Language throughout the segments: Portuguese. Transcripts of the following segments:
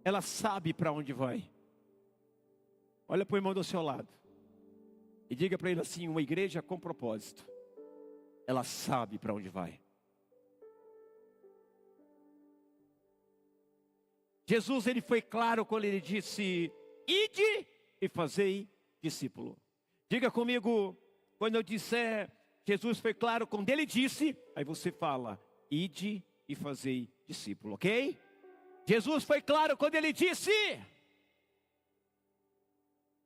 ela sabe para onde vai. Olha para o irmão do seu lado e diga para ele assim: uma igreja com propósito, ela sabe para onde vai. Jesus, ele foi claro quando ele disse: ide e fazei discípulo. Diga comigo, quando eu disser Jesus foi claro quando ele disse, aí você fala: ide e fazei discípulo, ok? Jesus foi claro quando ele disse.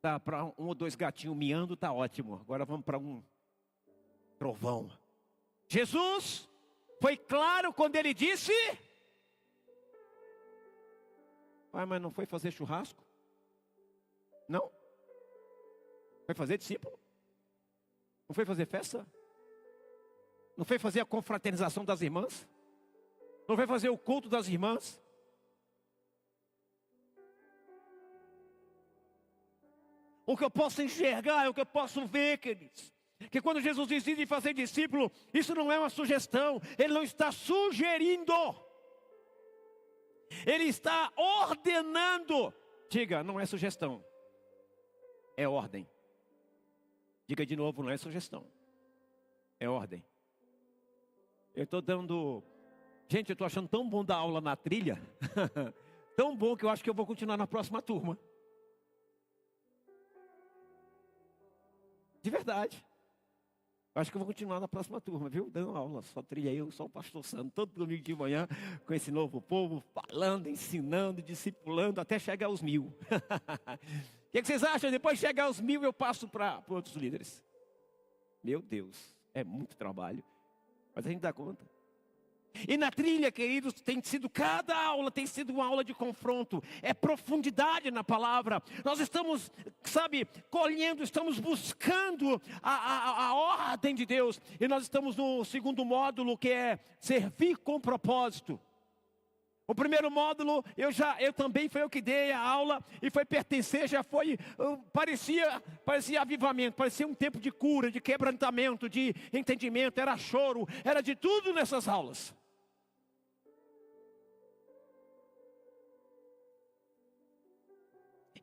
Tá, para um ou dois gatinhos miando, tá ótimo. Agora vamos para um trovão. Jesus foi claro quando ele disse. Mas não foi fazer churrasco? Não? Foi fazer discípulo? Não foi fazer festa? Não foi fazer a confraternização das irmãs? Não foi fazer o culto das irmãs? O que eu posso enxergar, é o que eu posso ver, queridos. Que quando Jesus decide fazer discípulo, isso não é uma sugestão. Ele não está sugerindo. Ele está ordenando. Diga, não é sugestão. É ordem. Diga de novo, não é sugestão. É ordem. Eu estou dando... Gente, eu estou achando tão bom dar aula na trilha. Tão bom que eu acho que eu vou continuar na próxima turma. De verdade. Eu acho que eu vou continuar na próxima turma, viu? Dando aula, só trilha eu, só o pastor Santo, todo domingo de manhã, com esse novo povo, falando, ensinando, discipulando, até chegar aos 1000. O que vocês acham? Depois de chegar aos 1000, eu passo para outros líderes. Meu Deus, é muito trabalho, mas a gente dá conta. E na trilha, queridos, tem sido, cada aula tem sido uma aula de confronto. É profundidade na palavra. Nós estamos, colhendo, estamos buscando a ordem de Deus. E nós estamos no segundo módulo, que é servir com propósito. O primeiro módulo, eu também foi eu que dei a aula e foi pertencer, já foi, parecia avivamento, parecia um tempo de cura, de quebrantamento, de entendimento, era choro, era de tudo nessas aulas.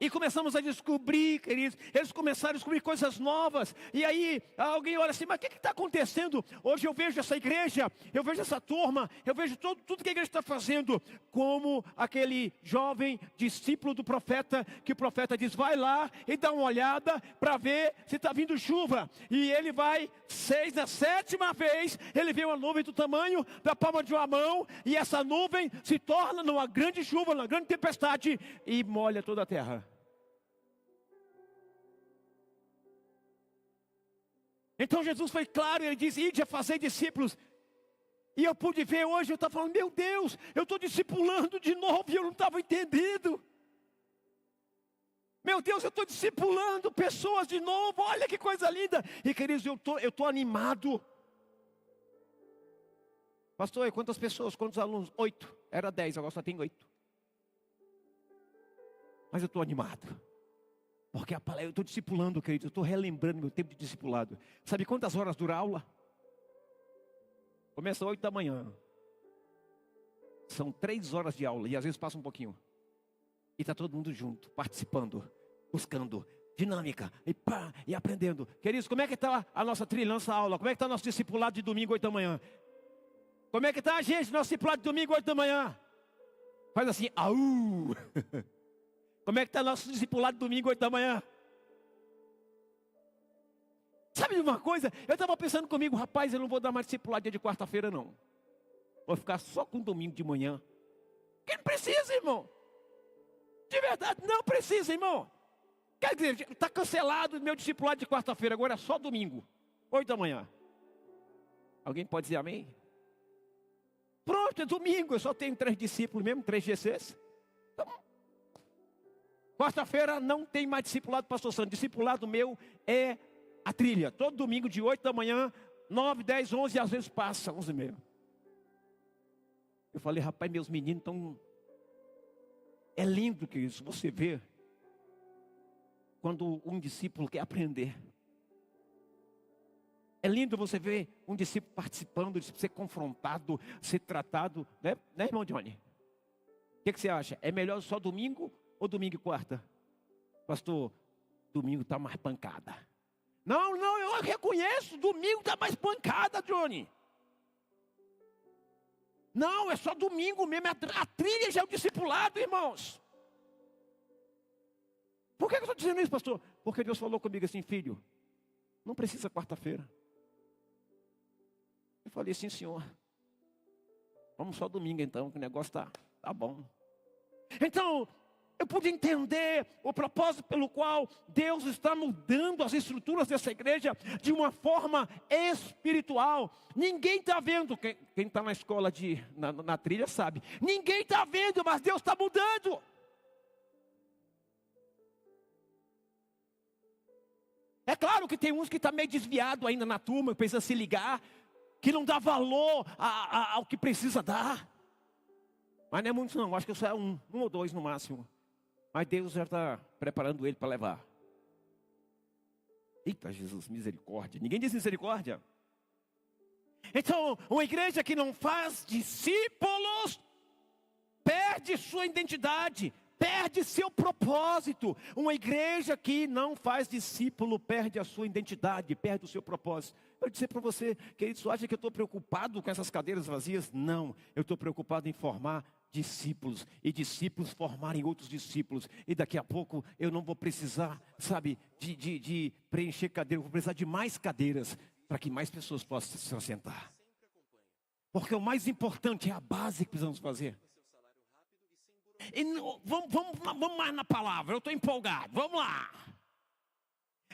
E começamos a descobrir, queridos, eles começaram a descobrir coisas novas. E aí alguém olha assim: mas o que está acontecendo? Hoje eu vejo essa igreja, eu vejo essa turma, eu vejo tudo que a igreja está fazendo. Como aquele jovem discípulo do profeta, que o profeta diz: vai lá e dá uma olhada para ver se está vindo chuva. E ele vai, na 7ª vez, ele vê uma nuvem do tamanho da palma de uma mão. E essa nuvem se torna numa grande chuva, numa grande tempestade, e molha toda a terra. Então Jesus foi claro, ele disse: ide a fazer discípulos. E eu pude ver hoje, eu estava falando: meu Deus, eu estou discipulando de novo e eu não estava entendendo. Meu Deus, eu estou discipulando pessoas de novo, olha que coisa linda. E queridos, eu estou animado. Pastor, quantas pessoas, quantos alunos? 8, era 10, agora só tem 8. Mas eu estou animado. Porque eu estou discipulando, querido, eu estou relembrando meu tempo de discipulado. Sabe quantas horas dura a aula? Começa 8 da manhã. São 3 horas de aula, e às vezes passa um pouquinho. E está todo mundo junto, participando, buscando dinâmica, e aprendendo. Queridos, como é que está a nossa trilha, nossa aula? Como é que está o nosso discipulado de domingo, 8 da manhã? Como é que está, gente, nosso discipulado de domingo, 8 da manhã? Faz assim: au! Como é que está nosso discipulado de domingo, 8 da manhã? Sabe de uma coisa? Eu estava pensando comigo: rapaz, eu não vou dar mais discipulado dia de quarta-feira, não. Vou ficar só com domingo de manhã. Porque não precisa, irmão. De verdade, não precisa, irmão. Quer dizer, está cancelado o meu discipulado de quarta-feira, agora é só domingo, 8 da manhã. Alguém pode dizer amém? Pronto, é domingo, eu só tenho 3 discípulos mesmo, 3 GCs. Então, quarta-feira não tem mais discipulado, pastor Santo. Discipulado meu é a trilha. Todo domingo de 8 da manhã, 9, 10, 11, e às vezes passa 11h30. Eu falei: rapaz, meus meninos estão... É lindo que isso, você vê quando um discípulo quer aprender. É lindo você ver um discípulo participando, de ser confrontado, ser tratado, né, irmão Johnny? O que você acha? É melhor só domingo ou domingo e quarta? Pastor, domingo está mais pancada. Não, eu reconheço, domingo está mais pancada, Johnny. Não, é só domingo mesmo, a trilha já é o discipulado, irmãos. Por que eu estou dizendo isso, pastor? Porque Deus falou comigo assim, filho, não precisa quarta-feira. Eu falei, sim, senhor. Vamos só domingo então, que o negócio tá bom. Então, eu pude entender o propósito pelo qual Deus está mudando as estruturas dessa igreja de uma forma espiritual. Ninguém está vendo, quem está na escola, na trilha sabe. Ninguém está vendo, mas Deus está mudando. É claro que tem uns que estão meio desviado ainda na turma, que precisa se ligar, que não dá valor ao que precisa dar. Mas não é muito não, acho que só é um ou dois no máximo. Mas Deus já está preparando ele para levar. Eita Jesus, misericórdia. Ninguém diz misericórdia. Então, uma igreja que não faz discípulos, perde sua identidade, perde seu propósito. Uma igreja que não faz discípulo, perde a sua identidade, perde o seu propósito. Eu disse para você, querido, você acha que eu estou preocupado com essas cadeiras vazias? Não, eu estou preocupado em formar discípulos, e discípulos formarem outros discípulos, e daqui a pouco eu não vou precisar, sabe, de preencher cadeira, eu vou precisar de mais cadeiras, para que mais pessoas possam se assentar, porque o mais importante é a base que precisamos fazer. E vamos mais na palavra, eu estou empolgado, vamos lá.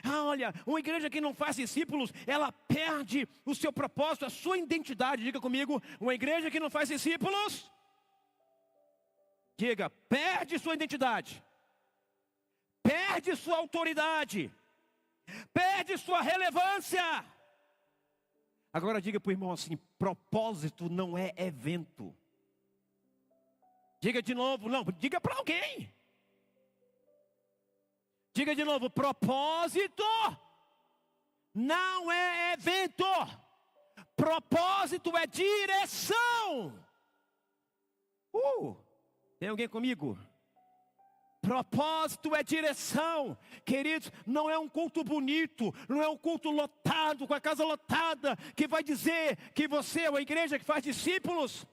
Olha, uma igreja que não faz discípulos, ela perde o seu propósito, a sua identidade. Diga comigo, uma igreja que não faz discípulos, diga, perde sua identidade, perde sua autoridade, perde sua relevância. Agora diga para o irmão assim, propósito não é evento. Diga de novo, não, diga para alguém. Diga de novo, propósito não é evento. Propósito é direção. Tem alguém comigo? Propósito é direção. Queridos, não é um culto bonito, não é um culto lotado, com a casa lotada, que vai dizer que você é uma igreja que faz discípulos.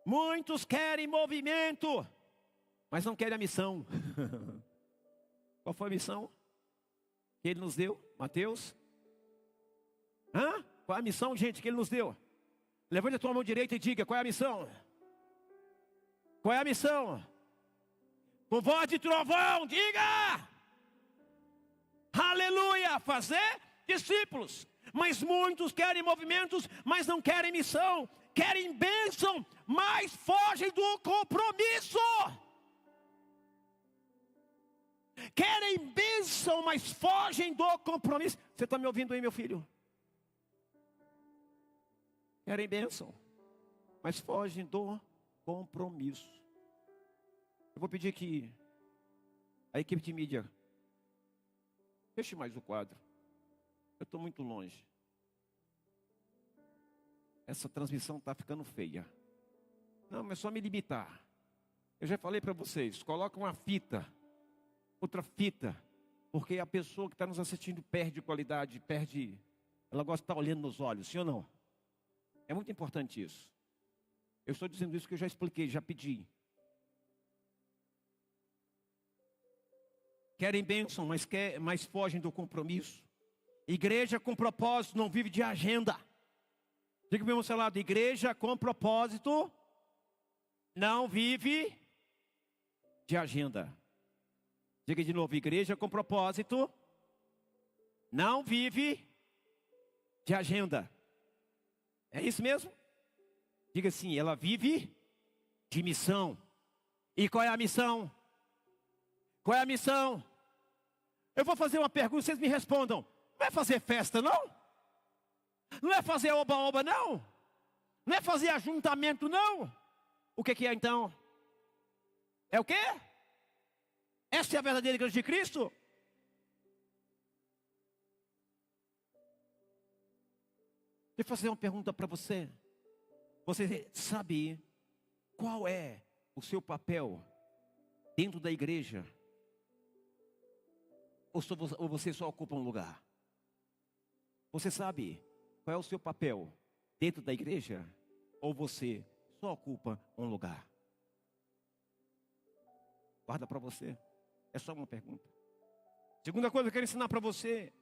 Muitos querem movimento, mas não querem a missão. Qual foi a missão que Ele nos deu? Mateus? Qual é a missão, gente, que Ele nos deu? Levante a tua mão direita e diga, qual é a missão? Qual é a missão? Com voz de trovão, diga! Aleluia! Fazer discípulos. Mas muitos querem movimentos, mas não querem missão. Querem bênção, mas fogem do compromisso. Querem bênção, mas fogem do compromisso. Você está me ouvindo aí, meu filho? Querem bênção, mas fogem do compromisso. Eu vou pedir que a equipe de mídia feche mais o quadro. Eu estou muito longe. Essa transmissão está ficando feia. Não, mas só me limitar. Eu já falei para vocês, coloca uma fita, outra fita, porque a pessoa que está nos assistindo perde qualidade, ela gosta de estar olhando nos olhos, sim ou não? É muito importante isso. Eu estou dizendo isso que eu já expliquei, já pedi. Querem bênção, mas fogem do compromisso. Igreja com propósito não vive de agenda. Diga para o meu seu lado, igreja com propósito não vive de agenda. Diga de novo, igreja com propósito não vive de agenda. É isso mesmo? Diga assim, ela vive de missão. E qual é a missão? Qual é a missão? Eu vou fazer uma pergunta, vocês me respondam. Não é fazer festa, não? Não é fazer oba-oba, não? Não é fazer ajuntamento, não? O que é então? É o quê? Essa é a verdadeira igreja de Cristo? eu fazer uma pergunta para você. Você sabe qual é o seu papel dentro da igreja? Ou você só ocupa um lugar? Você sabe qual é o seu papel dentro da igreja? Ou você só ocupa um lugar? Guarda para você. É só uma pergunta. Segunda coisa que eu quero ensinar para você.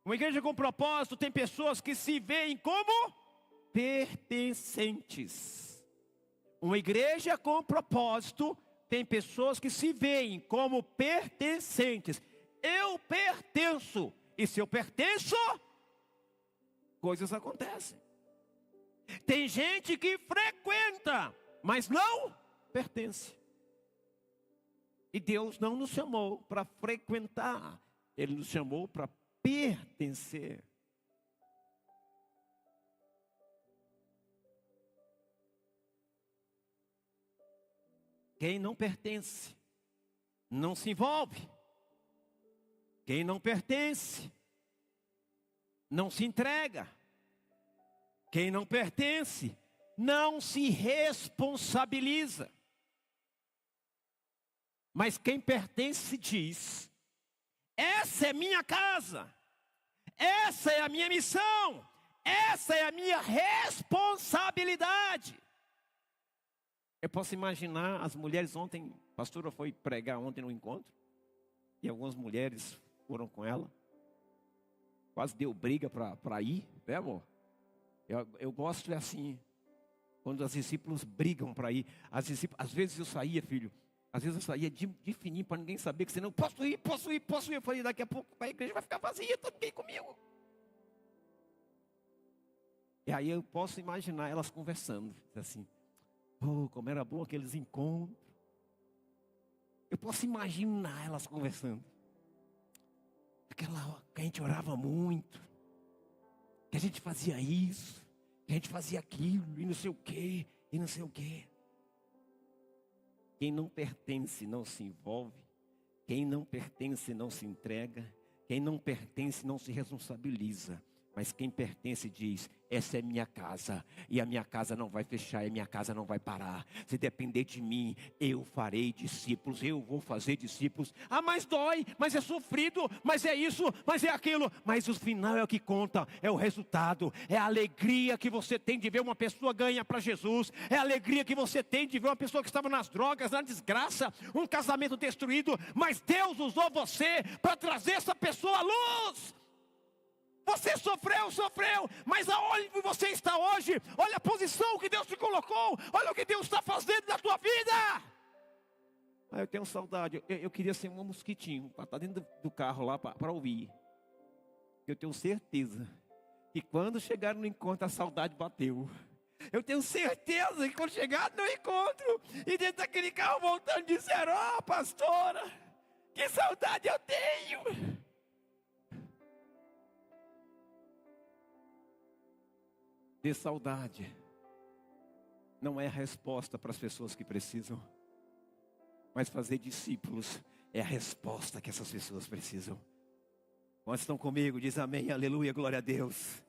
Uma igreja com propósito tem pessoas que se veem como pertencentes. Uma igreja com propósito tem pessoas que se veem como pertencentes. Eu pertenço. E se eu pertenço, coisas acontecem. Tem gente que frequenta, mas não pertence. E Deus não nos chamou para frequentar. Ele nos chamou para pertencer. Quem não pertence, não se envolve. Quem não pertence, não se entrega. Quem não pertence, não se responsabiliza. Mas quem pertence diz: essa é minha casa, essa é a minha missão, essa é a minha responsabilidade. Eu posso imaginar as mulheres ontem, a pastora foi pregar ontem no encontro, e algumas mulheres foram com ela. Quase deu briga para ir, né, amor? Eu gosto assim, quando os discípulos brigam para ir. Às vezes eu saía, filho, às vezes eu saía de fininho para ninguém saber, que senão posso ir. Eu falei, daqui a pouco a igreja vai ficar vazia, está ninguém comigo. E aí eu posso imaginar elas conversando, assim, como era bom aqueles encontros. Eu posso imaginar elas conversando. Aquela hora que a gente orava muito, que a gente fazia isso, que a gente fazia aquilo, e não sei o quê, e não sei o quê. Quem não pertence não se envolve. Quem não pertence não se entrega. Quem não pertence não se responsabiliza. Mas quem pertence diz: essa é minha casa, e a minha casa não vai fechar, e a minha casa não vai parar. Se depender de mim, eu farei discípulos, eu vou fazer discípulos. Ah, mas dói, mas é sofrido, mas é isso, mas é aquilo. Mas o final é o que conta, é o resultado. É a alegria que você tem de ver uma pessoa ganhar para Jesus. É a alegria que você tem de ver uma pessoa que estava nas drogas, na desgraça, um casamento destruído. Mas Deus usou você para trazer essa pessoa à luz. Você sofreu, mas aonde você está hoje? Olha a posição que Deus te colocou. Olha o que Deus está fazendo na tua vida. Eu tenho saudade, eu queria ser um mosquitinho, para estar dentro do carro lá, para ouvir. Eu tenho certeza que quando chegar no encontro, a saudade bateu. Eu tenho certeza que quando chegar no encontro, e dentro daquele carro voltando, disseram: ó, pastora, que saudade eu tenho. Ter saudade não é a resposta para as pessoas que precisam, mas fazer discípulos é a resposta que essas pessoas precisam. Quantos estão comigo? Diz amém, aleluia, glória a Deus.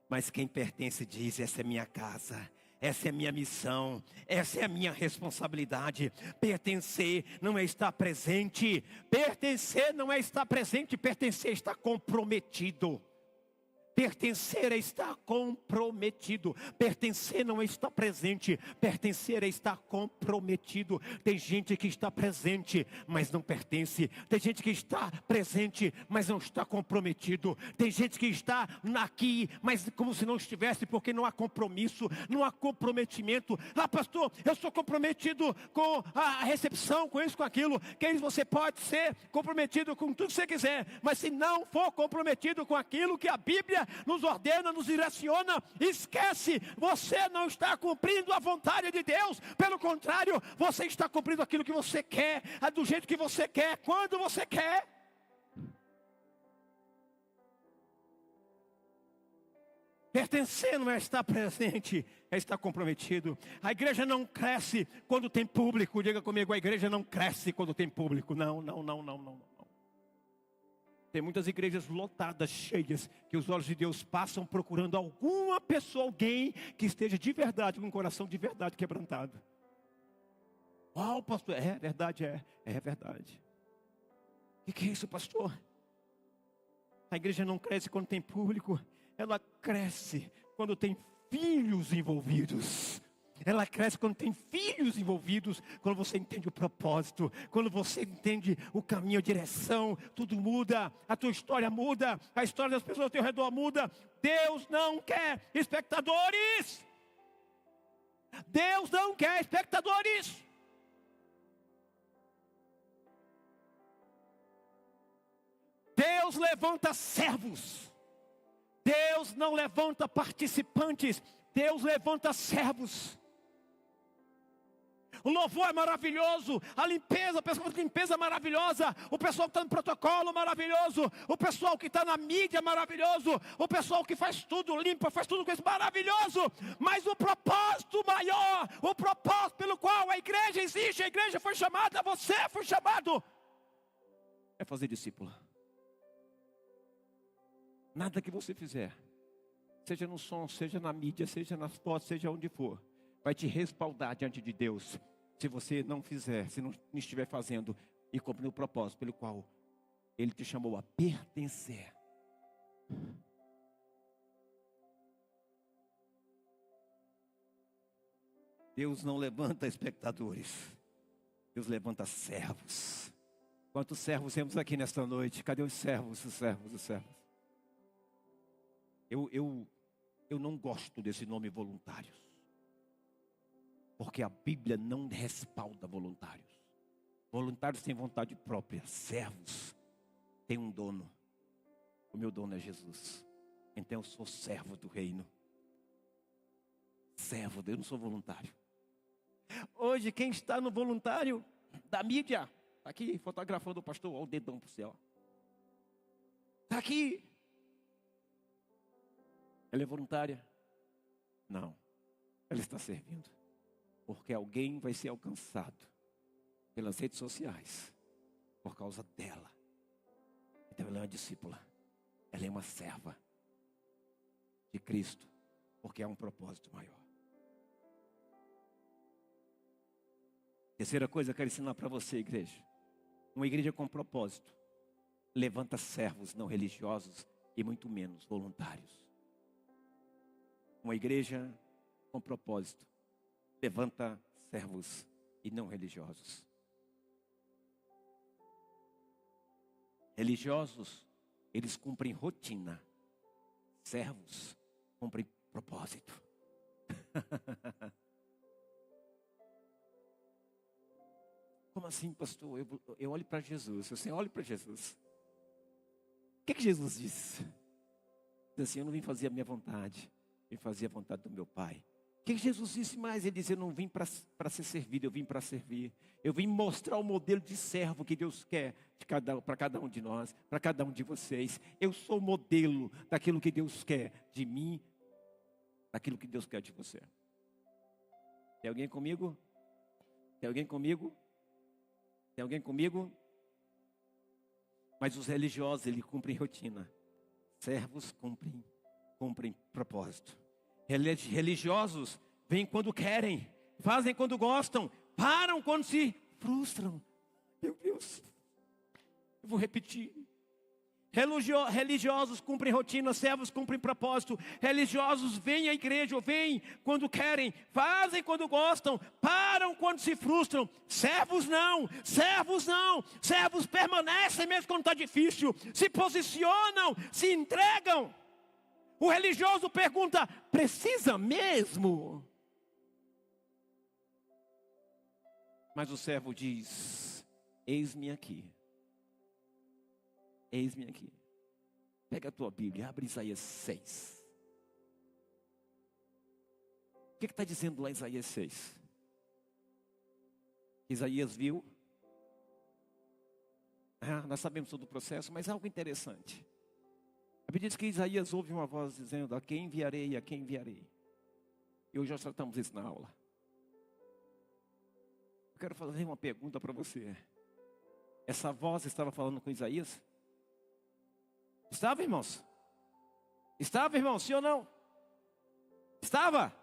Mas quem pertence diz: essa é minha casa, essa é minha missão, essa é a minha responsabilidade. Pertencer não é estar presente, pertencer não é estar presente, pertencer é estar comprometido. Pertencer é estar comprometido. Pertencer não é estar presente. Pertencer é estar comprometido. Tem gente que está presente, mas não pertence. Tem gente que está presente, mas não está comprometido. Tem gente que está aqui, mas como se não estivesse, porque não há compromisso, não há comprometimento. Ah, pastor, eu sou comprometido com a recepção, com isso, com aquilo. Querido, você pode ser comprometido com tudo que você quiser, mas se não for comprometido com aquilo que a Bíblia nos ordena, nos direciona, esquece, você não está cumprindo a vontade de Deus. Pelo contrário, você está cumprindo aquilo que você quer, do jeito que você quer, quando você quer. Pertencer não é estar presente, é estar comprometido. A igreja não cresce quando tem público. Diga comigo: a igreja não cresce quando tem público. Não. Tem muitas igrejas lotadas, cheias, que os olhos de Deus passam procurando alguma pessoa, alguém que esteja de verdade, com um coração de verdade quebrantado. Uau, pastor, é verdade, é verdade. O que é isso, pastor? A igreja não cresce quando tem público, ela cresce quando tem filhos envolvidos. Ela cresce quando tem filhos envolvidos, quando você entende o propósito, quando você entende o caminho, a direção, tudo muda, a tua história muda, a história das pessoas ao teu redor muda. Deus não quer espectadores. Deus não quer espectadores. Deus levanta servos. Deus não levanta participantes. Deus levanta servos. O louvor é maravilhoso, a limpeza, o pessoal de limpeza é maravilhosa, o pessoal que está no protocolo maravilhoso, o pessoal que está na mídia maravilhoso, o pessoal que faz tudo limpo, faz tudo com isso maravilhoso. Mas o propósito maior, o propósito pelo qual a igreja existe, a igreja foi chamada, você foi chamado, é fazer discípulo. Nada que você fizer, seja no som, seja na mídia, seja nas fotos, seja onde for, vai te respaldar diante de Deus, se você não fizer, se não estiver fazendo e cumprindo o propósito pelo qual Ele te chamou a pertencer. Deus não levanta espectadores, Deus levanta servos. Quantos servos temos aqui nesta noite? Cadê os servos, os servos, os servos? Eu não gosto desse nome voluntários, porque a Bíblia não respalda voluntários. Voluntários têm vontade própria, servos têm um dono. O meu dono é Jesus. Então eu sou servo do reino. Servo, eu não sou voluntário. Hoje quem está no voluntário da mídia, está aqui fotografando o pastor, olha o dedão para o céu. Está aqui. Ela é voluntária? Não, ela está servindo. Porque alguém vai ser alcançado pelas redes sociais por causa dela. Então ela é uma discípula. Ela é uma serva de Cristo, porque há um propósito maior. Terceira coisa que eu quero ensinar para você, igreja. Uma igreja com propósito levanta servos não religiosos e muito menos voluntários. Uma igreja com propósito levanta servos e não religiosos. Religiosos, eles cumprem rotina. Servos cumprem propósito. Como assim, pastor? Eu olho para Jesus. Você olha para Jesus. O que Jesus disse? Diz assim, eu não vim fazer a minha vontade, vim fazer a vontade do meu Pai. O que Jesus disse mais? Ele disse, eu não vim para ser servido, eu vim para servir. Eu vim mostrar o modelo de servo que Deus quer para cada um de nós, para cada um de vocês. Eu sou o modelo daquilo que Deus quer de mim, daquilo que Deus quer de você. Tem alguém comigo? Tem alguém comigo? Tem alguém comigo? Mas os religiosos, eles cumprem rotina. Servos cumprem propósito. Religiosos vêm quando querem, fazem quando gostam, param quando se frustram. Meu Deus, eu vou repetir. Religiosos cumprem rotina, servos cumprem propósito. Religiosos vêm à igreja, ou vêm quando querem, fazem quando gostam, param quando se frustram. Servos não, servos permanecem mesmo quando está difícil, se posicionam, se entregam. O religioso pergunta, precisa mesmo? Mas o servo diz, eis-me aqui. Eis-me aqui. Pega a tua Bíblia, abre Isaías 6. O que está dizendo lá em Isaías 6? Isaías viu. Nós sabemos todo o processo, mas algo interessante. A Bíblia diz que Isaías ouve uma voz dizendo, a quem enviarei, a quem enviarei. E hoje nós tratamos isso na aula. Eu quero fazer uma pergunta para você. Essa voz estava falando com Isaías? Estava, irmãos? Estava, irmão? Sim ou não? Estava?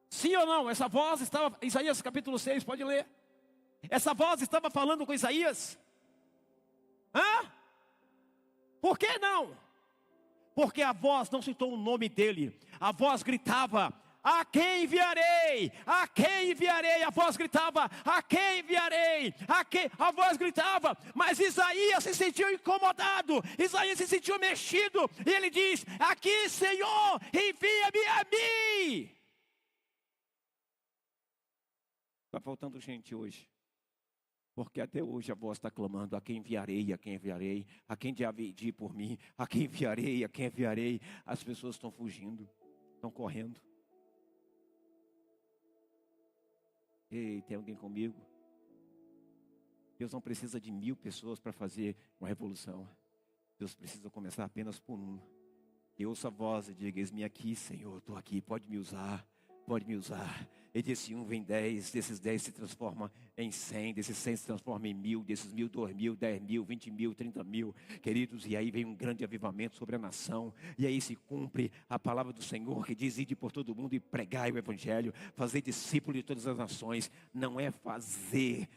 Sim ou não? Essa voz estava, Isaías capítulo 6, pode ler. Essa voz estava falando com Isaías. Hã? Por que não? Porque a voz não citou o nome dele. A voz gritava: a quem enviarei? A quem enviarei? A voz gritava: a quem enviarei? A quem? A voz gritava, mas Isaías se sentiu incomodado. Isaías se sentiu mexido. E ele diz: aqui, Senhor, envia-me a mim. Está faltando gente hoje. Porque até hoje a voz está clamando: a quem enviarei, a quem enviarei, a quem deve ir por mim, a quem enviarei, a quem enviarei. As pessoas estão fugindo, estão correndo. Ei, tem alguém comigo? Deus não precisa de 1000 pessoas para fazer uma revolução. Deus precisa começar apenas por um. Que ouça a voz e diga: eis-me aqui, Senhor, estou aqui, pode me usar. Pode me usar. E desse 1 vem 10, desses 10 se transforma em 100, desses 100 se transforma em 1000, desses 1000, 2000, 10.000, 20.000, 30.000, queridos. E aí vem um grande avivamento sobre a nação. E aí se cumpre a palavra do Senhor que diz: ide por todo mundo e pregai o evangelho, fazer discípulos de todas as nações. Não é fazer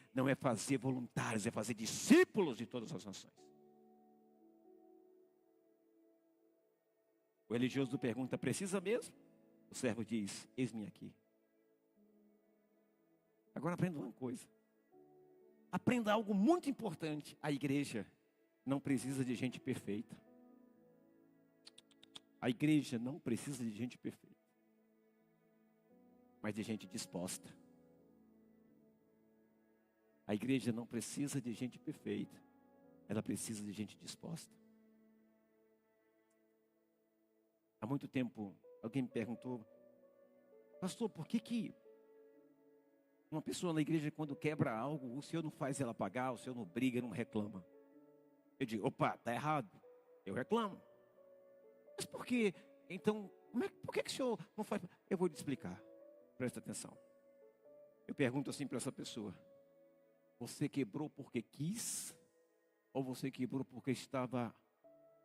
voluntários, é fazer discípulos de todas as nações. O religioso pergunta: precisa mesmo? O servo diz: eis-me aqui. Agora aprenda uma coisa. Aprenda algo muito importante. A igreja não precisa de gente perfeita. A igreja não precisa de gente perfeita, mas de gente disposta. A igreja não precisa de gente perfeita. Ela precisa de gente disposta. Há muito tempo alguém me perguntou: pastor, por que uma pessoa na igreja, quando quebra algo, o senhor não faz ela pagar, o senhor não briga, não reclama? Eu digo: opa, está errado, eu reclamo. Mas por que? Então, por que o senhor não faz? Eu vou te explicar, presta atenção. Eu pergunto assim para essa pessoa: você quebrou porque quis? Ou você quebrou porque estava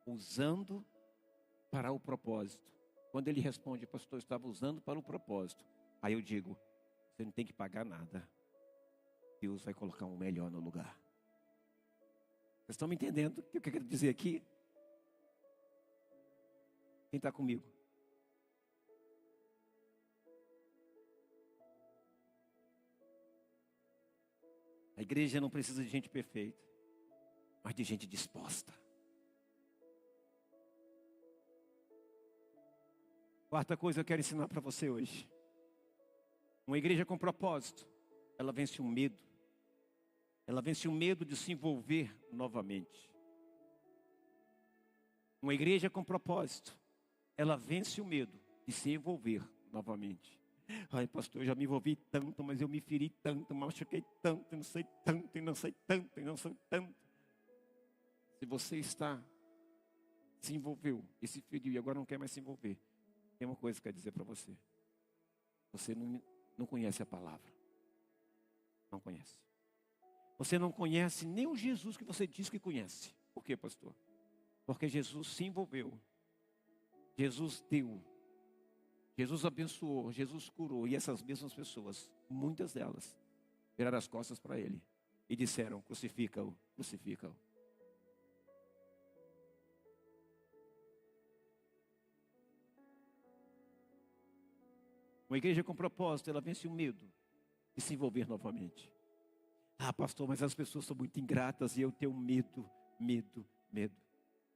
usando para o propósito? Quando ele responde: pastor, eu estava usando para o propósito. Aí eu digo: você não tem que pagar nada. Deus vai colocar um melhor no lugar. Vocês estão me entendendo o que eu quero dizer aqui? Quem está comigo? A igreja não precisa de gente perfeita, mas de gente disposta. Quarta coisa que eu quero ensinar para você hoje. Uma igreja com propósito, ela vence o medo. Ela vence o medo de se envolver novamente. Uma igreja com propósito, ela vence o medo de se envolver novamente. Ai, pastor, eu já me envolvi tanto, mas eu me feri tanto, machuquei tanto, e não sei tanto, e não sei tanto, e não sei tanto. Se você se envolveu e se feriu e agora não quer mais se envolver, tem uma coisa que eu quero dizer para você. Você não conhece a palavra. Não conhece. Você não conhece nem o Jesus que você diz que conhece. Por quê, pastor? Porque Jesus se envolveu. Jesus deu. Jesus abençoou. Jesus curou. E essas mesmas pessoas, muitas delas, viraram as costas para ele e disseram: crucifica-o, crucifica-o. Uma igreja com propósito, ela vence o medo de se envolver novamente. Ah, pastor, mas as pessoas são muito ingratas e eu tenho medo.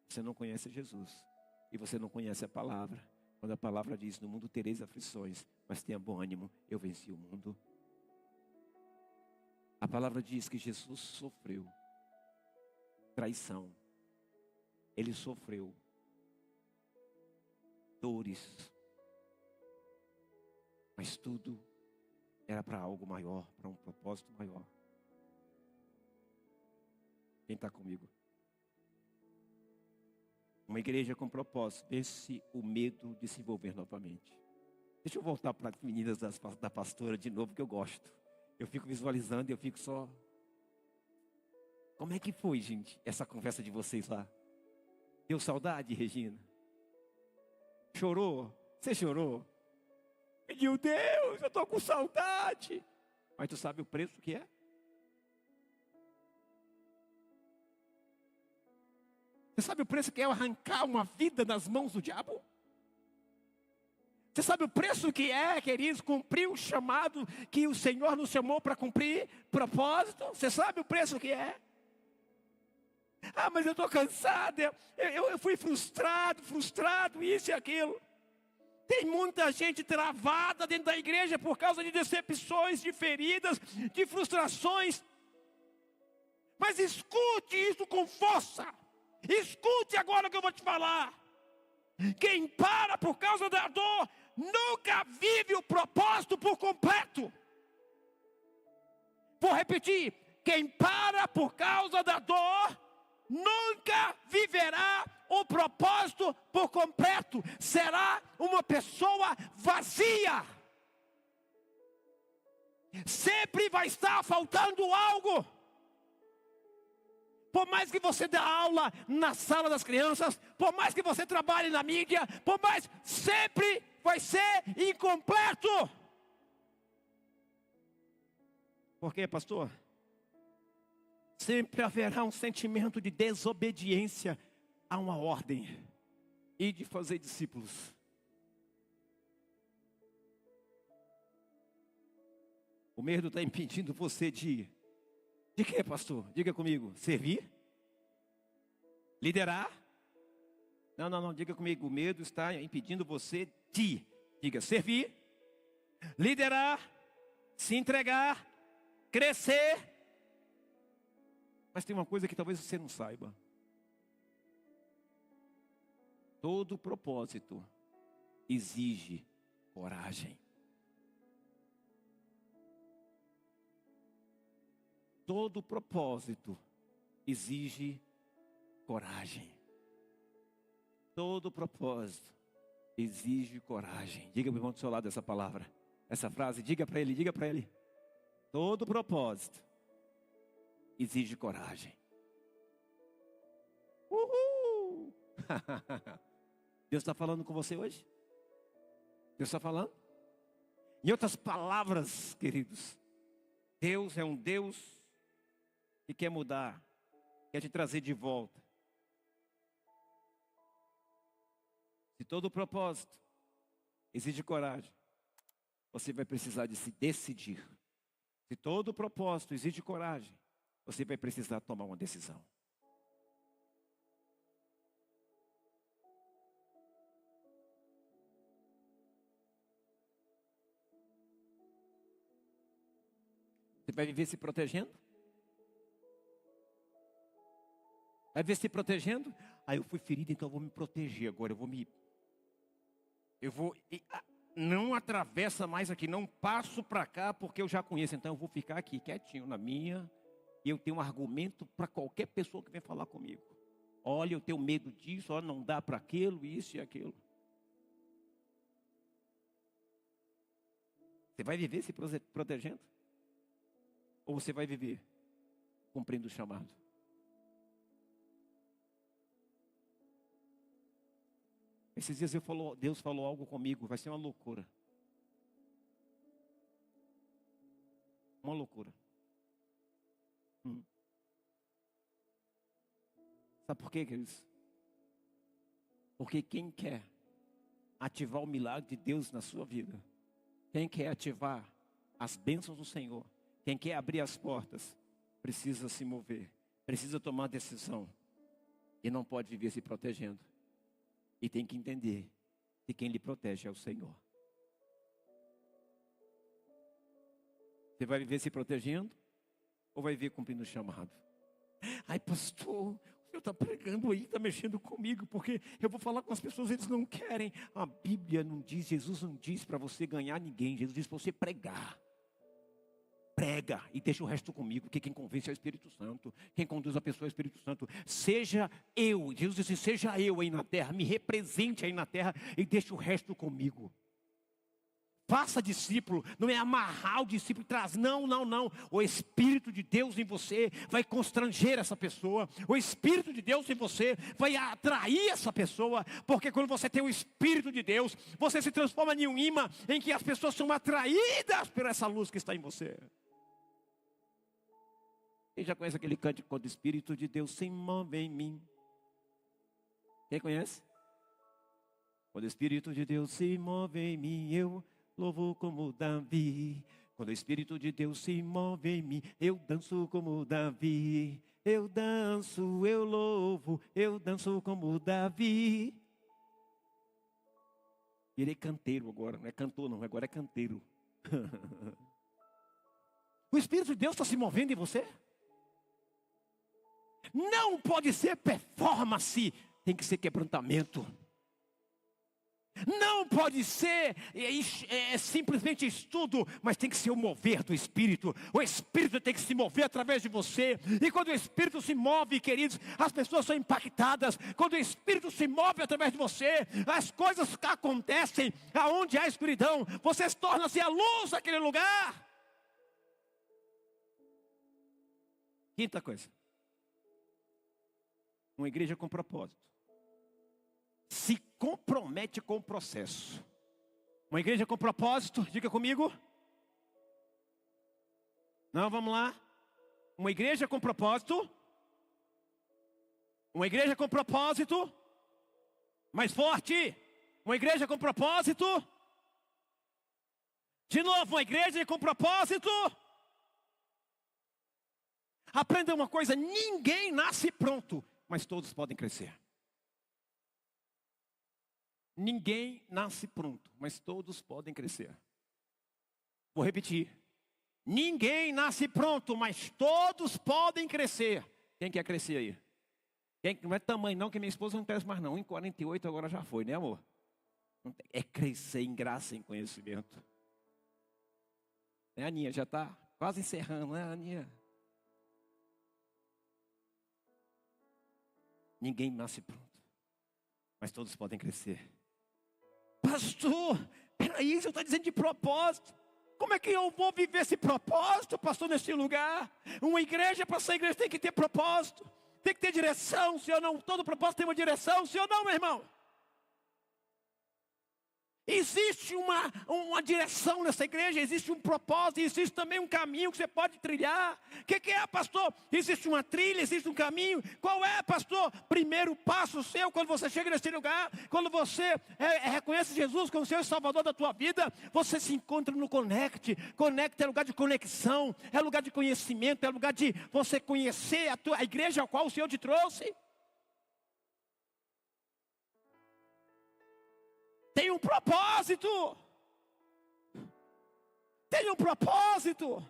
Você não conhece Jesus e você não conhece a palavra. Quando a palavra diz: no mundo tereis aflições, mas tenha bom ânimo, eu venci o mundo. A palavra diz que Jesus sofreu traição. Ele sofreu dores. Mas tudo era para algo maior, para um propósito maior. Quem está comigo? Uma igreja com propósito vence o medo de se envolver novamente. Deixa eu voltar para as meninas da pastora de novo, que eu gosto. Eu fico visualizando e eu fico só... Como é que foi, gente, essa conversa de vocês lá? Deu saudade, Regina? Chorou? Você chorou? Pediu, Deus, eu estou com saudade. Mas tu sabe o preço que é? Você sabe o preço que é arrancar uma vida das mãos do diabo? Você sabe o preço que é, queridos, cumprir o chamado que o Senhor nos chamou para cumprir? Propósito? Você sabe o preço que é? Ah, mas eu estou cansado, eu fui frustrado, isso e aquilo. Tem muita gente travada dentro da igreja por causa de decepções, de feridas, de frustrações. Mas escute isso com força. Escute agora o que eu vou te falar. Quem para por causa da dor, nunca vive o propósito por completo. Vou repetir. Quem para por causa da dor, nunca viverá o propósito por completo. Será uma pessoa vazia. Sempre vai estar faltando algo. Por mais que você dê aula na sala das crianças, por mais que você trabalhe na mídia, por mais, sempre vai ser incompleto. Por quê, pastor? Sempre haverá um sentimento de desobediência a uma ordem e de fazer discípulos. O medo está impedindo você de quê, pastor? Diga comigo. Servir? Liderar? Não, diga comigo. O medo está impedindo você de, diga, servir, liderar, se entregar, crescer. Mas tem uma coisa que talvez você não saiba. Todo propósito exige coragem. Todo propósito exige coragem. Todo propósito exige coragem. Diga para o irmão do seu lado essa palavra, essa frase, diga para ele. Todo propósito exige coragem. Uhul! Deus está falando com você hoje? Deus está falando? Em outras palavras, queridos, Deus é um Deus que quer mudar, quer te trazer de volta. Se todo propósito exige coragem, você vai precisar de se decidir. Se todo propósito exige coragem, você vai precisar tomar uma decisão. Você vai viver se protegendo? Vai viver se protegendo? Ah, eu fui ferido, então eu vou me proteger agora. Não atravessa mais aqui, não passo para cá porque eu já conheço. Então eu vou ficar aqui quietinho na minha. E eu tenho um argumento para qualquer pessoa que vem falar comigo. Olha, eu tenho medo disso, olha, não dá para aquilo, isso e aquilo. Você vai viver se protegendo? Ou você vai viver cumprindo o chamado? Esses dias Deus falou algo comigo, vai ser uma loucura. Uma loucura. Sabe por quê, queridos? Porque quem quer ativar o milagre de Deus na sua vida, quem quer ativar as bênçãos do Senhor, quem quer abrir as portas, precisa se mover, precisa tomar decisão. E não pode viver se protegendo. E tem que entender que quem lhe protege é o Senhor. Você vai viver se protegendo? Ou vai viver cumprindo o chamado? Ai, pastor, o senhor está pregando aí, está mexendo comigo, porque eu vou falar com as pessoas, eles não querem. A Bíblia não diz, Jesus não diz para você ganhar ninguém. Jesus diz para você pregar. Prega e deixa o resto comigo, porque quem convence é o Espírito Santo. Quem conduz a pessoa é o Espírito Santo. Seja eu, Jesus disse, seja eu aí na terra, me represente aí na terra e deixa o resto comigo. faça discípulo, não é amarrar o discípulo e trazer. Não, não, não. O Espírito de Deus em você vai constranger essa pessoa. O Espírito de Deus em você vai atrair essa pessoa. Porque quando você tem o Espírito de Deus, você se transforma em um imã em que as pessoas são atraídas por essa luz que está em você. Quem já conhece aquele cântico quando o Espírito de Deus se move em mim? Quem conhece? Quando o Espírito de Deus se move em mim, eu louvo como Davi. Quando o Espírito de Deus se move em mim, eu danço como Davi. Eu danço, eu louvo, eu danço como Davi. Virei canteiro agora, não é cantor não, agora é canteiro. O Espírito de Deus está se movendo em você? Não pode ser performance, tem que ser quebrantamento. Não pode ser simplesmente estudo, mas tem que ser o mover do Espírito. O Espírito tem que se mover através de você. E quando o Espírito se move, queridos, as pessoas são impactadas. Quando o Espírito se move através de você, as coisas acontecem. Aonde há escuridão, você torna-se a luz daquele lugar. Quinta coisa. Uma igreja com propósito se compromete com o processo. Uma igreja com propósito, diga comigo. Não, vamos lá. Uma igreja com propósito. Uma igreja com propósito. Mais forte. Uma igreja com propósito. De novo, uma igreja com propósito. Aprenda uma coisa, ninguém nasce pronto, mas todos podem crescer. Ninguém nasce pronto, mas todos podem crescer. Vou repetir. Ninguém nasce pronto, mas todos podem crescer. Quem quer crescer aí? Não é tamanho não, que minha esposa não cresce mais não. 1,48 agora já foi, né amor? É crescer em graça, em conhecimento. Né, Aninha? Já está quase encerrando, né, Aninha? Ninguém nasce pronto, mas todos podem crescer. Pastor, peraí, você está dizendo de propósito. Como é que eu vou viver esse propósito, pastor, neste lugar? Uma igreja, para ser igreja, tem que ter propósito. Tem que ter direção, se ou não. Todo propósito tem uma direção, se ou não, meu irmão? Existe uma direção nessa igreja, existe um propósito, existe também um caminho que você pode trilhar. O que é, pastor? Existe uma trilha, existe um caminho. Qual é, pastor? Primeiro passo seu, quando você chega nesse lugar, quando você reconhece Jesus como Senhor e Salvador da tua vida, você se encontra no Connect. Connect é lugar de conexão, é lugar de conhecimento, é lugar de você conhecer a igreja a qual o Senhor te trouxe. Tem um propósito. Tem um propósito.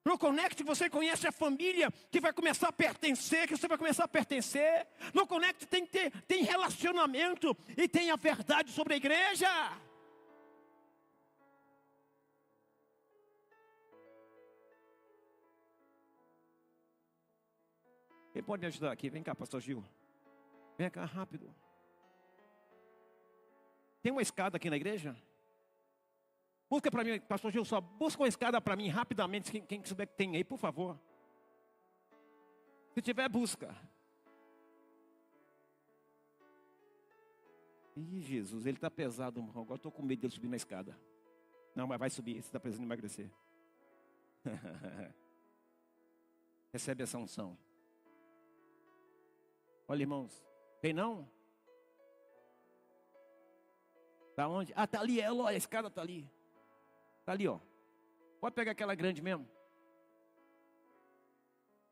No Connect você conhece a família que vai começar a pertencer, que você vai começar a pertencer. No Connect tem relacionamento e tem a verdade sobre a igreja. Quem pode me ajudar aqui? Vem cá, pastor Gil. Vem cá, rápido. Tem uma escada aqui na igreja? Busca para mim, pastor Gil, só busca uma escada para mim rapidamente. Quem souber que tem aí, por favor. Se tiver, busca. Ih, Jesus, ele está pesado, irmão. Agora estou com medo dele subir na escada. Não, mas vai subir, você está precisando emagrecer. Recebe essa unção. Olha, irmãos. Tem não? Está onde? Ah, está ali, olha, a escada está ali. Está ali, ó. Pode pegar aquela grande mesmo.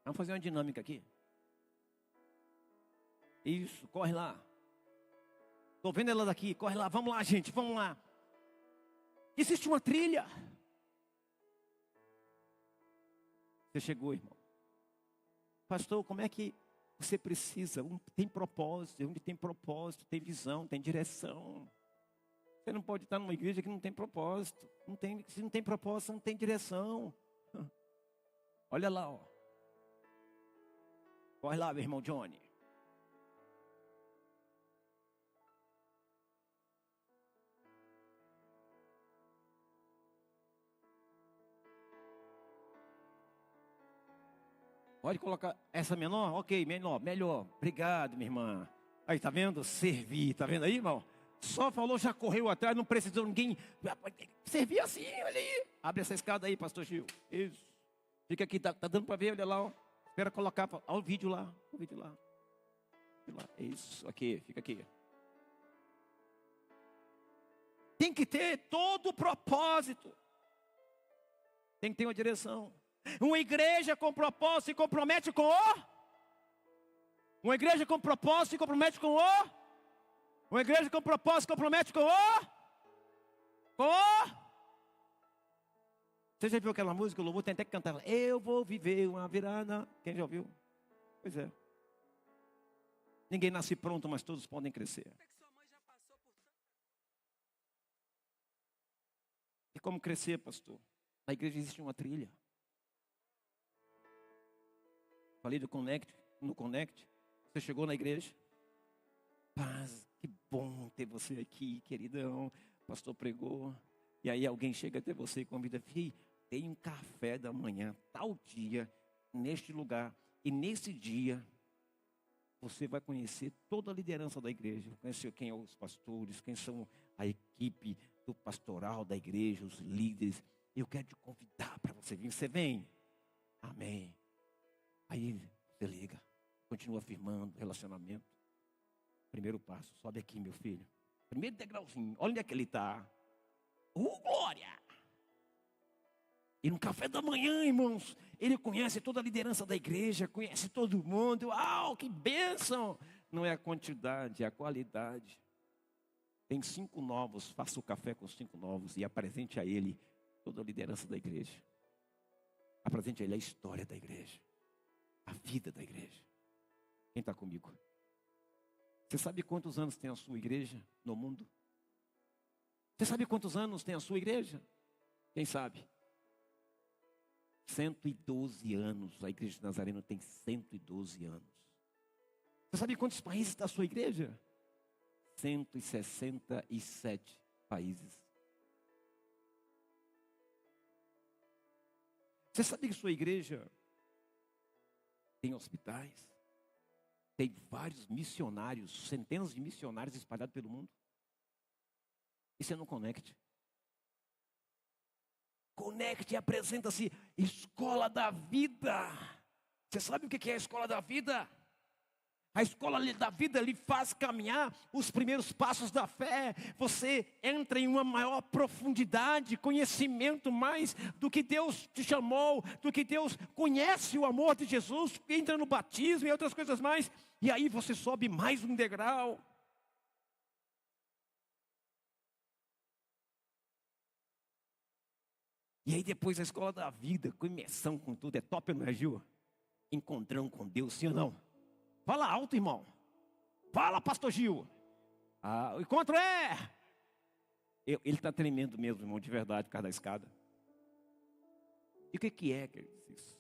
Vamos fazer uma dinâmica aqui. Isso, corre lá. Estou vendo ela daqui, corre lá. Vamos lá, gente, vamos lá. Existe uma trilha. Você chegou, irmão. Pastor, como é que você precisa? Tem propósito, onde tem propósito, tem visão, tem direção. Você não pode estar numa igreja que não tem propósito. Se não tem propósito, não tem direção. Olha lá, ó. Corre lá, meu irmão Johnny. Pode colocar essa menor? Ok, menor, melhor. Obrigado, minha irmã. Aí, tá vendo? Servir, tá vendo aí, irmão? Só falou, já correu atrás, não precisou ninguém. Servir assim, olha aí. Abre essa escada aí, pastor Gil. Isso. Fica aqui, tá dando para ver, olha lá, ó. Espera colocar, olha o vídeo lá. O vídeo lá. Isso, aqui, fica aqui. Tem que ter todo o propósito. Tem que ter uma direção. Uma igreja com propósito se compromete com o? Uma igreja com propósito se compromete com o? Uma igreja com propósito se compromete com o? Com o? Você já viu aquela música, o louvor tem até que cantar. Eu vou viver uma virada. Quem já ouviu? Pois é. Ninguém nasce pronto, mas todos podem crescer. E como crescer, pastor? Na igreja existe uma trilha. Falei do Connect, no Connect. Você chegou na igreja. Paz, que bom ter você aqui, queridão. O pastor pregou. E aí alguém chega até você e convida. Filho, tem um café da manhã, tal dia, neste lugar. E nesse dia, você vai conhecer toda a liderança da igreja. Conhecer quem são os pastores, quem são a equipe do pastoral da igreja, os líderes. Eu quero te convidar para você vir. Você vem? Amém. Aí você liga, continua firmando o relacionamento. Primeiro passo, sobe aqui, meu filho. Primeiro degrauzinho, olha onde é que ele está. Glória! E no café da manhã, irmãos, ele conhece toda a liderança da igreja, conhece todo mundo. Uau, que bênção! Não é a quantidade, é a qualidade. Tem 5 novos, faça o café com 5 novos e apresente a ele toda a liderança da igreja. Apresente a ele a história da igreja, a vida da igreja. Quem está comigo? Você sabe quantos anos tem a sua igreja no mundo? Você sabe quantos anos tem a sua igreja? Quem sabe? 112 anos. A igreja de Nazareno tem 112 anos. Você sabe quantos países está a sua igreja? 167 países. Você sabe que sua igreja tem hospitais? Tem vários missionários, centenas de missionários espalhados pelo mundo? E você não conecte? Conecte e apresenta-se escola da vida. Você sabe o que é a escola da vida? A escola da vida lhe faz caminhar os primeiros passos da fé. Você entra em uma maior profundidade, conhecimento mais do que Deus te chamou, do que Deus conhece o amor de Jesus, entra no batismo e outras coisas mais. E aí você sobe mais um degrau. E aí depois a escola da vida, com imersão, com tudo, é top, não é, Gil? Encontrão com Deus, sim ou não? Fala alto, irmão. Fala, pastor Gil. O encontro é... Ele está tremendo mesmo, irmão, de verdade, por causa da escada. E o que é, queridos, isso?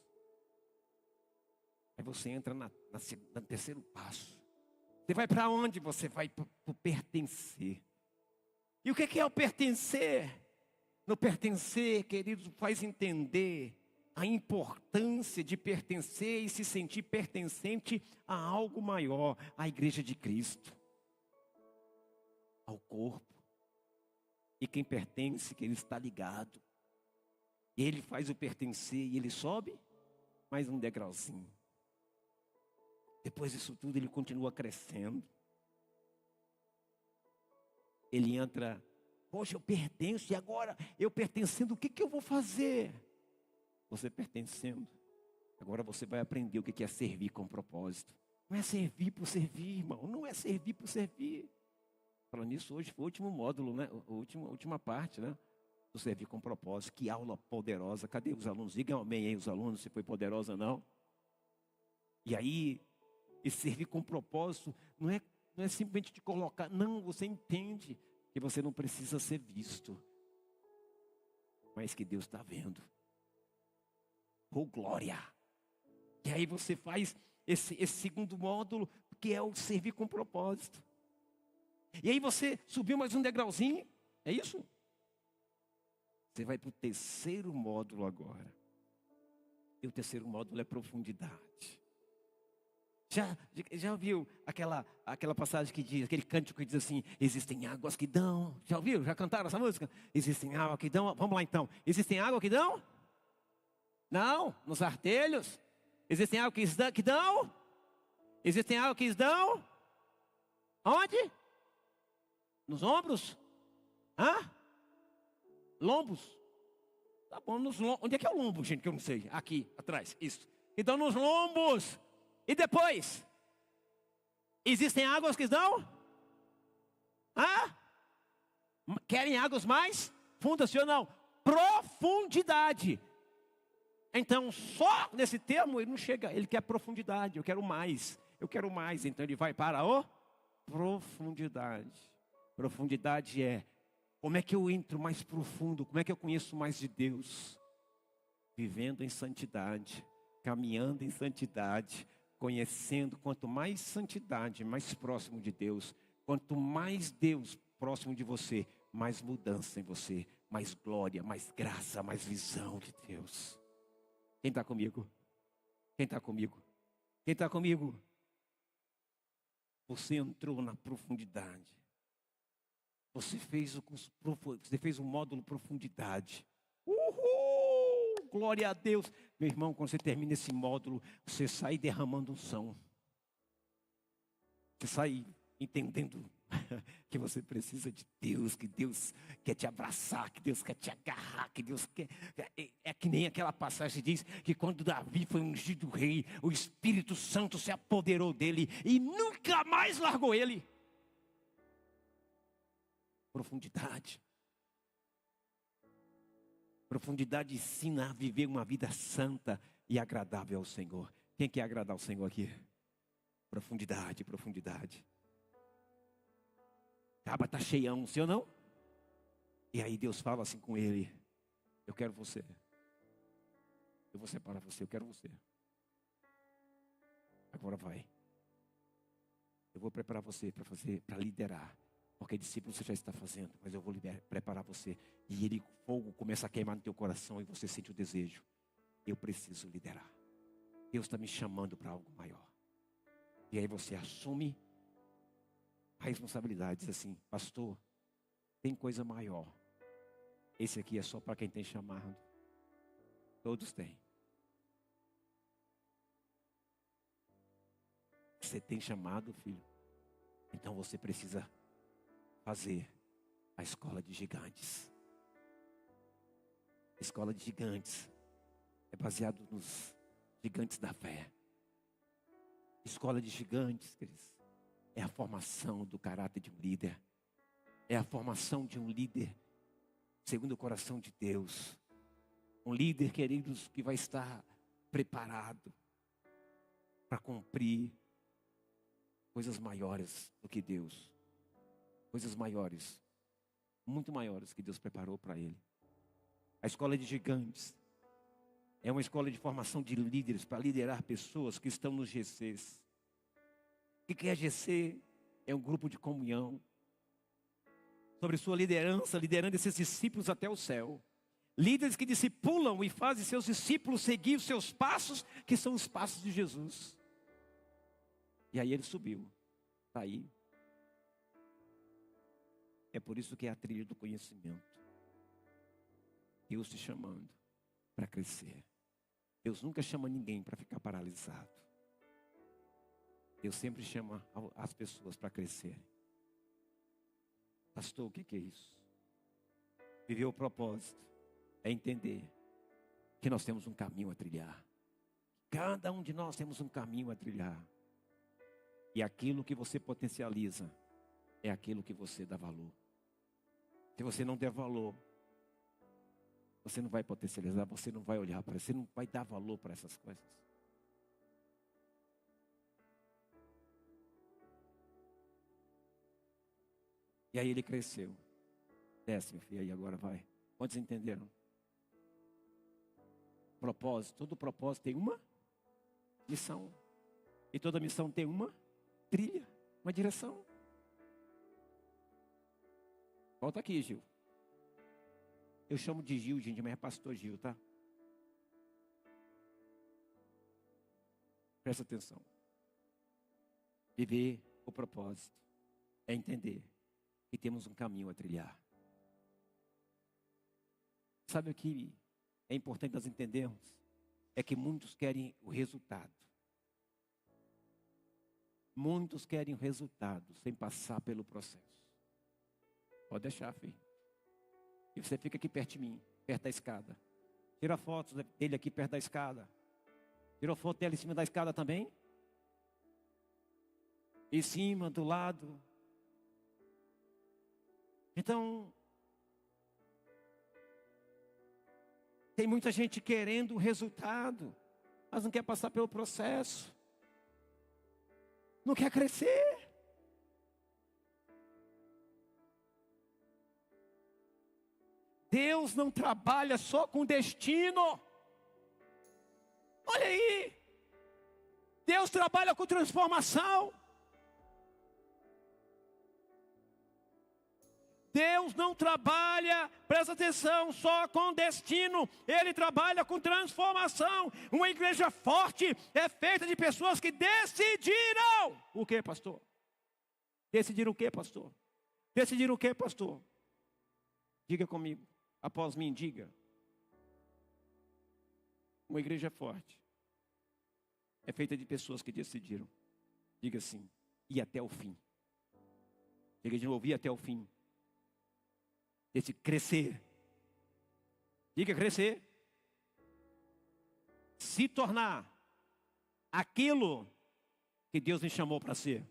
Aí você entra no terceiro passo. Você vai para onde? Você vai para o pertencer. E o que é o pertencer? No pertencer, queridos, faz entender a importância de pertencer e se sentir pertencente a algo maior, à igreja de Cristo, ao corpo. E quem pertence, que ele está ligado. Ele faz o pertencer e ele sobe mais um degrauzinho. Depois disso tudo, ele continua crescendo. Ele entra, poxa, eu pertenço, e agora eu pertencendo, o que eu vou fazer? Você pertencendo, agora você vai aprender o que é servir com propósito. Não é servir por servir, irmão. Não é servir por servir. Falando nisso, hoje foi o último módulo, né? A última parte, né? Do servir com propósito. Que aula poderosa. Cadê os alunos? Digam amém aí, os alunos, se foi poderosa ou não. E aí, esse servir com propósito não é simplesmente te colocar. Não, você entende que você não precisa ser visto, mas que Deus está vendo. Oh, glória! E aí você faz esse segundo módulo, que é o servir com propósito. E aí você subiu mais um degrauzinho, é isso? Você vai para o terceiro módulo agora. E o terceiro módulo é profundidade. Já ouviu aquela passagem que diz, aquele cântico que diz assim: existem águas que dão. Já ouviu? Já cantaram essa música? Existem águas que dão. Vamos lá então. Existem águas que dão? Não, nos artelhos. Existem águas que dão? Existem águas que dão? Onde? Nos ombros? Hã? Lombos. Tá bom, nos lombos. Onde é que é o lombo, gente, que eu não sei? Aqui, atrás, isso. Então, nos lombos. E depois? Existem águas que dão? Hã? Querem águas mais fundas, sim ou não? Profundidade. Então, só nesse termo ele não chega. Ele quer profundidade, eu quero mais. Eu quero mais. Então, ele vai para a profundidade. Profundidade é: como é que eu entro mais profundo? Como é que eu conheço mais de Deus? Vivendo em santidade, caminhando em santidade, conhecendo. Quanto mais santidade, mais próximo de Deus. Quanto mais Deus próximo de você, mais mudança em você, mais glória, mais graça, mais visão de Deus. Quem está comigo? Quem está comigo? Quem está comigo? Você entrou na profundidade. Você fez o módulo profundidade. Uhul! Glória a Deus. Meu irmão, quando você termina esse módulo, você sai derramando unção. Você sai entendendo que você precisa de Deus, que Deus quer te abraçar, que Deus quer te agarrar, que Deus quer... É que nem aquela passagem diz que quando Davi foi ungido rei, o Espírito Santo se apoderou dele e nunca mais largou ele. Profundidade. Profundidade ensina a viver uma vida santa e agradável ao Senhor. Quem quer agradar ao Senhor aqui? Profundidade, profundidade. Caba está cheião, sim ou não? E aí Deus fala assim com ele: eu quero você. Eu vou separar você, eu quero você. Agora vai. Eu vou preparar você para liderar. Porque discípulo você já está fazendo, mas eu vou preparar você. E fogo começa a queimar no teu coração e você sente o desejo. Eu preciso liderar. Deus está me chamando para algo maior. E aí você assume a responsabilidade. Diz assim: pastor, tem coisa maior. Esse aqui é só para quem tem chamado. Todos têm. Você tem chamado, filho? Então você precisa fazer a escola de gigantes. A escola de gigantes é baseado nos gigantes da fé. Escola de gigantes, queridos, é a formação do caráter de um líder. É a formação de um líder segundo o coração de Deus. Um líder, queridos, que vai estar preparado para cumprir coisas maiores do que Deus. Coisas maiores, muito maiores que Deus preparou para ele. A escola de gigantes é uma escola de formação de líderes para liderar pessoas que estão nos GCs. O que é GC? É um grupo de comunhão. Sobre sua liderança, liderando esses discípulos até o céu. Líderes que discipulam e fazem seus discípulos seguir os seus passos, que são os passos de Jesus. E aí ele subiu. Está aí. É por isso que é a trilha do conhecimento. Deus te chamando para crescer. Deus nunca chama ninguém para ficar paralisado. Deus sempre chama as pessoas para crescer. Pastor, o que é isso? Viver o propósito é entender que nós temos um caminho a trilhar. Cada um de nós temos um caminho a trilhar. E aquilo que você potencializa é aquilo que você dá valor. Se você não der valor, você não vai potencializar, você não vai olhar para isso, você não vai dar valor para essas coisas. E aí ele cresceu. Desce, meu filho, aí agora vai. Quantos entenderam? Propósito, todo propósito tem uma missão. E toda missão tem uma trilha, uma direção. Volta aqui, Gil. Eu chamo de Gil, gente, mas é pastor Gil, tá? Presta atenção. Viver o propósito é entender que temos um caminho a trilhar. Sabe o que é importante nós entendermos? É que muitos querem o resultado. Muitos querem o resultado sem passar pelo processo. Pode deixar, filho. E você fica aqui perto de mim, perto da escada. Tira fotos dele aqui perto da escada. Tirou foto dele em cima da escada também? Em cima, do lado. Então, tem muita gente querendo o resultado, mas não quer passar pelo processo. Não quer crescer. Deus não trabalha só com destino. Olha aí. Deus trabalha com transformação. Deus não trabalha, presta atenção, só com destino. Ele trabalha com transformação. Uma igreja forte é feita de pessoas que decidiram. O que, pastor? Decidiram o que, pastor? Decidiram o que, pastor? Diga comigo. Após mim, diga. Uma igreja forte é feita de pessoas que decidiram. Diga assim, ir até o fim. Diga de novo, ir até o fim. Esse crescer. Diga crescer. Se tornar aquilo que Deus me chamou para ser.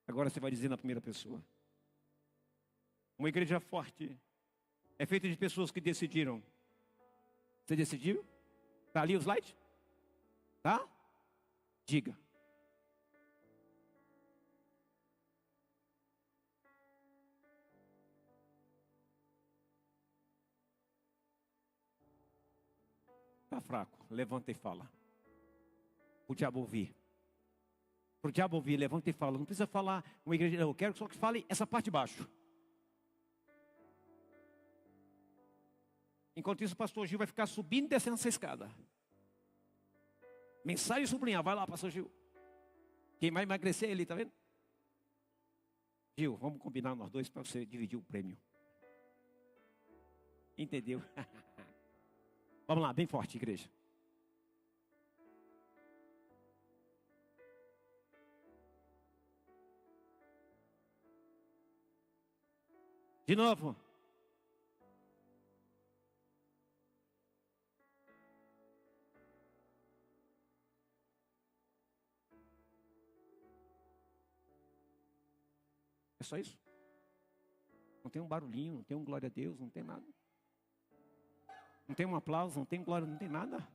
Agora você vai dizer na primeira pessoa. Uma igreja forte é feita de pessoas que decidiram. Você decidiu? Está ali o slide? Tá? Diga. Está fraco. Levanta e fala. O diabo ouvir. Para o diabo ouvir, levanta e fala. Não precisa falar uma igreja. Eu quero só que fale essa parte de baixo. Enquanto isso, o pastor Gil vai ficar subindo e descendo essa escada. Mensagem sublinhar. Vai lá, pastor Gil. Quem vai emagrecer é ele, tá vendo? Gil, vamos combinar nós dois para você dividir o prêmio. Entendeu? Vamos lá, bem forte, igreja. De novo. É só isso? Não tem um barulhinho, não tem um glória a Deus, não tem nada. Não tem um aplauso, não tem glória, não tem nada.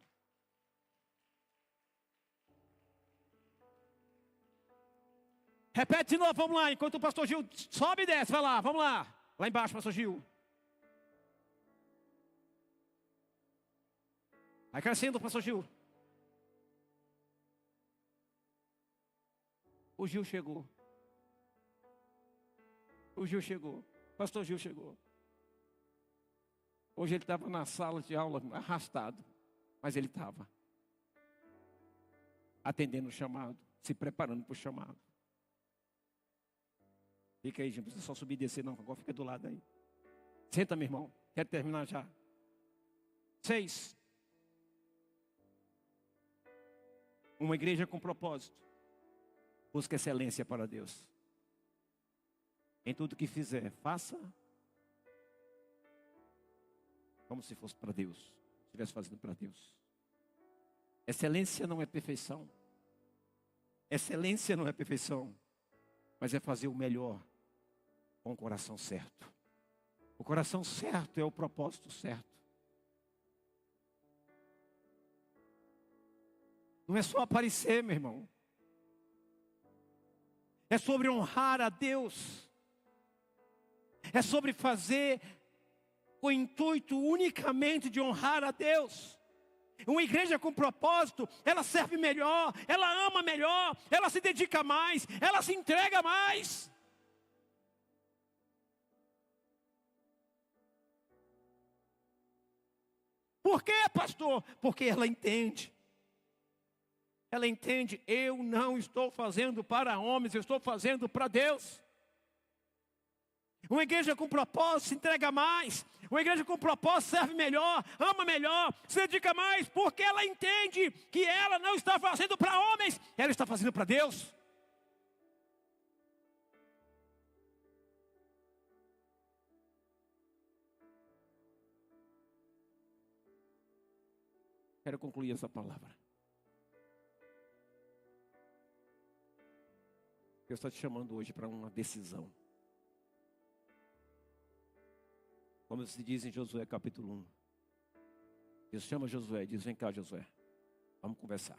Repete de novo, vamos lá. Enquanto o pastor Gil sobe e desce, vai lá, vamos lá. Lá embaixo, pastor Gil. Vai crescendo, pastor Gil. O Gil chegou. O Gil chegou. Pastor Gil chegou. Hoje ele estava na sala de aula arrastado. Mas ele estava atendendo o chamado. Se preparando para o chamado. Fica aí, gente. Não precisa só subir e descer não. Agora fica do lado aí. Senta, meu irmão. Quero terminar já. 6. Uma igreja com propósito. Busca excelência para Deus. Em tudo que fizer, faça como se fosse para Deus. Se estivesse fazendo para Deus. Excelência não é perfeição. Excelência não é perfeição. Mas é fazer o melhor com o coração certo. O coração certo é o propósito certo. Não é só aparecer, meu irmão. É sobre honrar a Deus. É sobre fazer com o intuito unicamente de honrar a Deus. Uma igreja com propósito, ela serve melhor, ela ama melhor, ela se dedica mais, ela se entrega mais. Por quê, pastor? Porque ela entende ela entende, eu não estou fazendo para homens, eu estou fazendo para Deus. Uma igreja com propósito se entrega mais. Uma igreja com propósito serve melhor, ama melhor, se dedica mais, porque ela entende que ela não está fazendo para homens, ela está fazendo para Deus. Quero concluir essa palavra. Deus está te chamando hoje para uma decisão. Como se diz em Josué capítulo 1. Deus chama Josué e diz, vem cá Josué, vamos conversar.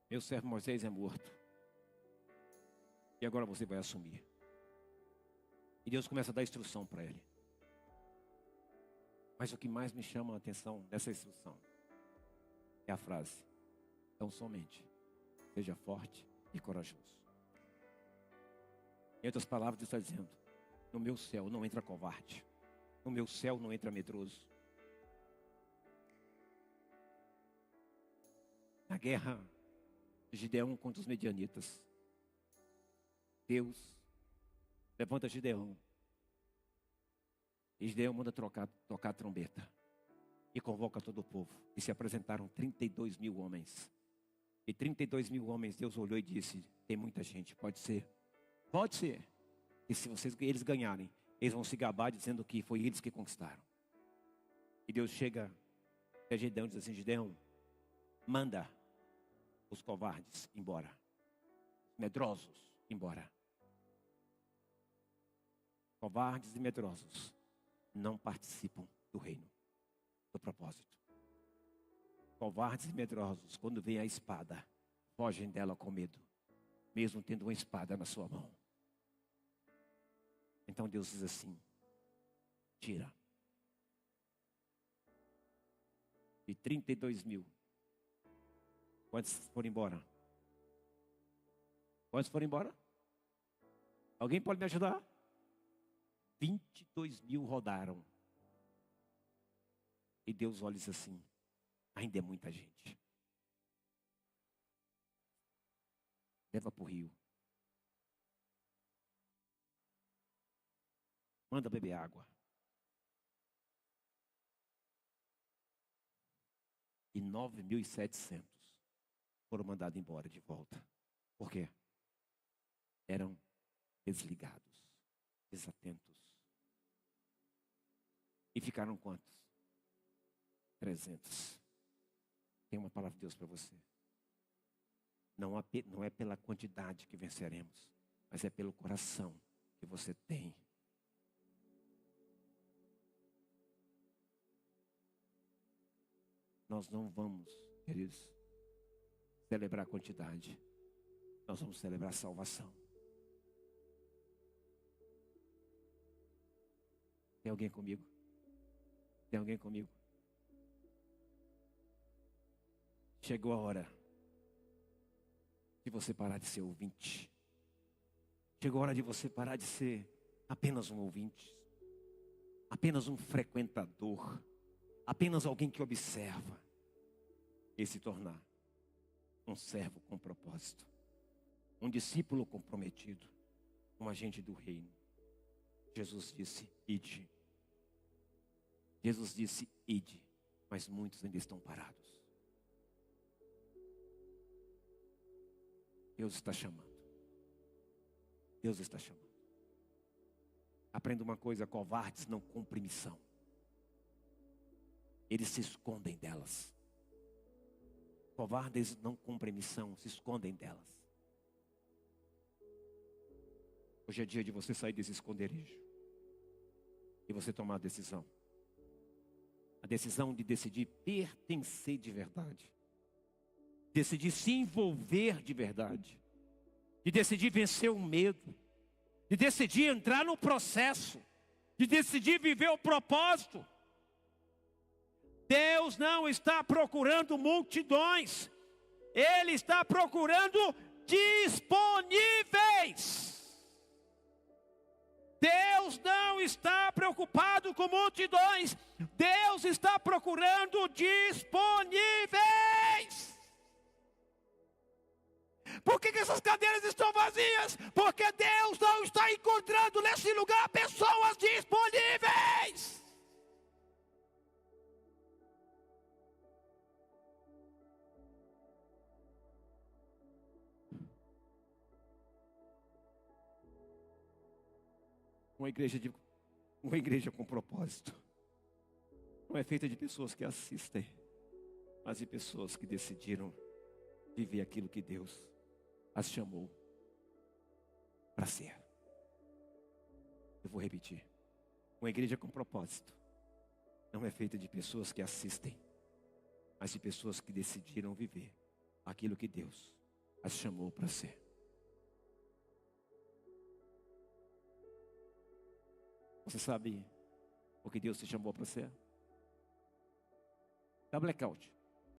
Meu servo Moisés é morto. E agora você vai assumir. E Deus começa a dar instrução para ele. Mas o que mais me chama a atenção nessa instrução é a frase, então somente seja forte e corajoso. Em outras palavras, Deus está dizendo, no meu céu não entra covarde, no meu céu não entra medroso. Na guerra de Gideão contra os medianitas, Deus levanta Gideão. E Gideão manda tocar a trombeta. E convoca todo o povo. E se apresentaram 32 mil homens. E 32 mil homens, Deus olhou e disse, tem muita gente, pode ser. Pode ser. E se eles ganharem, eles vão se gabar dizendo que foi eles que conquistaram. E Deus chega até Gideão e diz assim, Gideão, manda os covardes embora. Medrosos embora. Covardes e medrosos não participam do reino, do propósito. Covardes e medrosos, quando vem a espada, fogem dela com medo, mesmo tendo uma espada na sua mão. Então Deus diz assim, tira. E 32 mil. Quantos foram embora? Quantos foram embora? Alguém pode me ajudar? 22 mil rodaram. E Deus olha e diz assim, ainda é muita gente. Leva para o rio. Manda beber água. E 9.700 foram mandados embora de volta. Por quê? Eram desligados, desatentos. E ficaram quantos? 300. Tem uma palavra de Deus para você. Não é pela quantidade que venceremos, mas é pelo coração que você tem. Nós não vamos, queridos, celebrar a quantidade. Nós vamos celebrar a salvação. Tem alguém comigo? Tem alguém comigo? Chegou a hora de você parar de ser ouvinte. Chegou a hora de você parar de ser apenas um ouvinte, apenas um frequentador, apenas alguém que observa, e se tornar um servo com propósito, um discípulo comprometido, um agente do reino. Jesus disse, ide. Jesus disse, ide, mas muitos ainda estão parados. Deus está chamando. Deus está chamando. Aprenda uma coisa, covardes não cumprem missão. Eles se escondem delas. Covardes não cumprem missão, se escondem delas. Hoje é dia de você sair desse esconderijo. E você tomar a decisão. A decisão de decidir pertencer de verdade. Decidir se envolver de verdade. De decidir vencer o medo. De decidir entrar no processo. De decidir viver o propósito. Deus não está procurando multidões. Ele está procurando disponíveis. Deus não está preocupado com multidões. Deus está procurando disponíveis. cadeiras estão vazias, porque Deus não está encontrando nesse lugar pessoas disponíveis. Uma igreja com propósito não é feita de pessoas que assistem, mas de pessoas que decidiram viver aquilo que Deus as chamou para ser. Eu vou repetir. Uma igreja com propósito não é feita de pessoas que assistem, mas de pessoas que decidiram viver aquilo que Deus as chamou para ser. Você sabe o que Deus te chamou para ser? Dá blackout.